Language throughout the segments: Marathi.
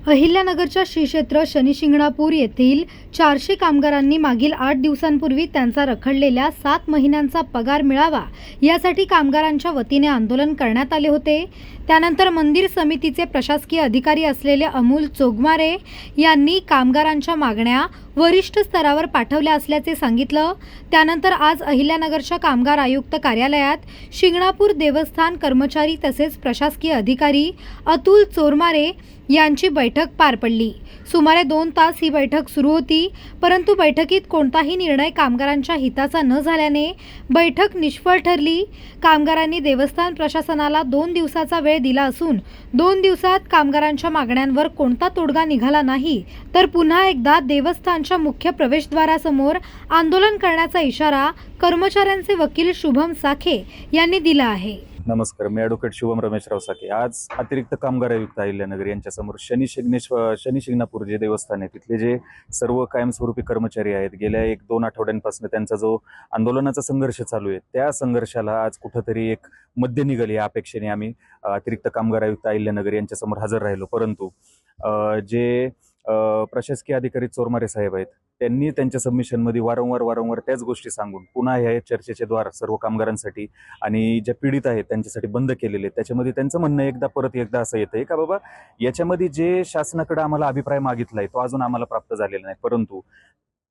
अहिल्यानगरच्या श्री क्षेत्र शनिशिंगणापूर येथील 400 कामगारांनी मागील 8 दिवसांपूर्वी त्यांचा रखडलेल्या 7 महिन्यांचा पगार मिळावा यासाठी कामगारांच्या वतीने आंदोलन करण्यात आले होते। त्यानंतर मंदिर समितीचे प्रशासकीय अधिकारी असलेले अमोल चोगमारे यांनी कामगारांच्या मागण्या वरिष्ठ स्तरावर पाठवल्या असल्याचे सांगितलं। त्यानंतर आज अहिल्यानगरच्या कामगार आयुक्त कार्यालयात शिंगणापूर देवस्थान कर्मचारी तसेच प्रशासकीय अधिकारी अतुल चोरमारे यांची बैठक पार पडली। सुमारे 2 तास ही बैठक सुरू होती, परंतु बैठकीत कोणताही निर्णय कामगारांच्या हिताचा न झाल्याने बैठक निष्फळ ठरली। कामगारांनी देवस्थान प्रशासनाला 2 दिवसाचा वेळ दिला असून 2 दिवसात कामगारांच्या मागण्यांवर कोणता तोडगा निघाला नाही तर पुन्हा एकदा देवस्थानच्या मुख्य प्रवेशद्वारासमोर आंदोलन करण्याचा इशारा कर्मचाऱ्यांचे वकील शुभम साखे यांनी दिला आहे। नमस्कार, मी ॲडव्होकेट शुभम रमेशराव साखे आज अतिरिक्त कामगार आयुक्त अहिल्यानगर यांच्यासमोर शनी शिंगणापूर जे देवस्थान आहे तिथले जे सर्व कायमस्वरूपी कर्मचारी आहेत गेल्या 1-2 आठवड्यांपासून त्यांचा जो आंदोलनाचा संघर्ष चालू आहे त्या संघर्षाला आज कुठंतरी एक मध्य निघेल या अपेक्षेने आम्ही अतिरिक्त कामगार आयुक्त अहिल्यानगर यांच्यासमोर हजर राहिलो। परंतु जे प्रशासकीय अधिकारी चोरमारे साहेब आहेत त्यांनी त्यांच्या सबमिशनमध्ये वारंवार त्याच गोष्टी सांगून पुन्हा ह्या चर्चेचे द्वार सर्व कामगारांसाठी आणि ज्या पीडित आहेत त्यांच्यासाठी बंद केलेले। त्याच्यामध्ये त्यांचं म्हणणं एकदा असं येतंय का बाबा याच्यामध्ये जे शासनाकडे आम्हाला अभिप्राय मागितलाय तो अजून आम्हाला प्राप्त झालेला नाही, परंतु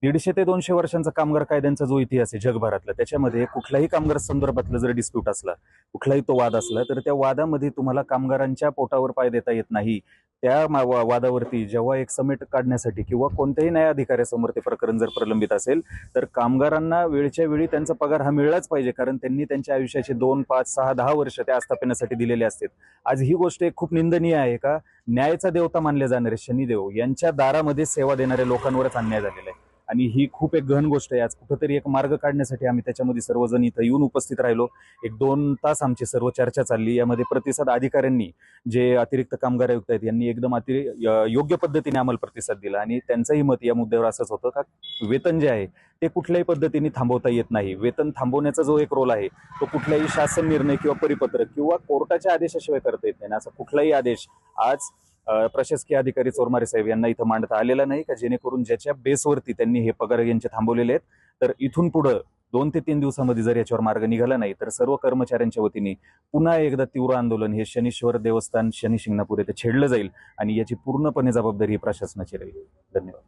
150 ते 200 वर्षांचा कामगार कायद्यांचा जो इतिहास आहे जगभरातला त्याच्यामध्ये कुठल्याही कामगार संदर्भातला जर डिस्प्यूट असला, कुठलाही तो वाद असला तर त्या वादामध्ये तुम्हाला कामगारांच्या पोटावर पाय देता येत नाही। त्या वादावरती जेव्हा एक समेट काढण्यासाठी किंवा कोणत्याही न्यायाधिकाऱ्यासमोर ते प्रकरण जर प्रलंबित असेल तर कामगारांना वेळच्या वेळी त्यांचा पगार हा मिळालाच पाहिजे, कारण त्यांनी त्यांच्या आयुष्याचे 2, 5, 6, 10 वर्ष त्या आस्थापनासाठी दिलेले असतात। आज ही गोष्ट एक खूप निंदनीय आहे का न्यायाचा देवता मानले जाणारे शनिदेव यांच्या दारामध्ये सेवा देणाऱ्या लोकांवरच अन्याय झालेला आहे आणि ही खूप एक गहन गोष्ट आहे। आज कुठेतरी एक मार्ग काढण्यासाठी आम्ही त्याच्यामध्ये सर्वजण इथं येऊन उपस्थित राहिलो। 1-2 तास आमची सर्व चर्चा चालली। यामध्ये प्रतिसाद अधिकाऱ्यांनी जे अतिरिक्त कामगार आयुक्त आहेत यांनी एकदम योग्य पद्धतीने आम्हाला प्रतिसाद दिला आणि त्यांचंही मत या मुद्द्यावर असंच होतं का वेतन जे आहे ते कुठल्याही पद्धतीने थांबवता येत नाही। वेतन थांबवण्याचा जो एक रोल आहे तो कुठलाही शासन निर्णय किंवा परिपत्रक किंवा कोर्टाच्या आदेशाशिवाय करता येत नाही। असा कुठलाही आदेश आज प्रशासकीय अधिकारी चोरमारे साहेब यांना इथं मांडता आलेला नाही का जेणेकरून ज्याच्या बेसवरती त्यांनी हे पगार यांचे थांबवलेले आहेत। तर इथून पुढं 2 ते 3 दिवसामध्ये जर याच्यावर मार्ग निघाला नाही तर सर्व कर्मचाऱ्यांच्या वतीने पुन्हा एकदा तीव्र आंदोलन हे शनीश्वर देवस्थान शनी शिंगणापूर येथे छेडलं जाईल आणि याची पूर्णपणे जबाबदारी प्रशासनाची राहील। धन्यवाद।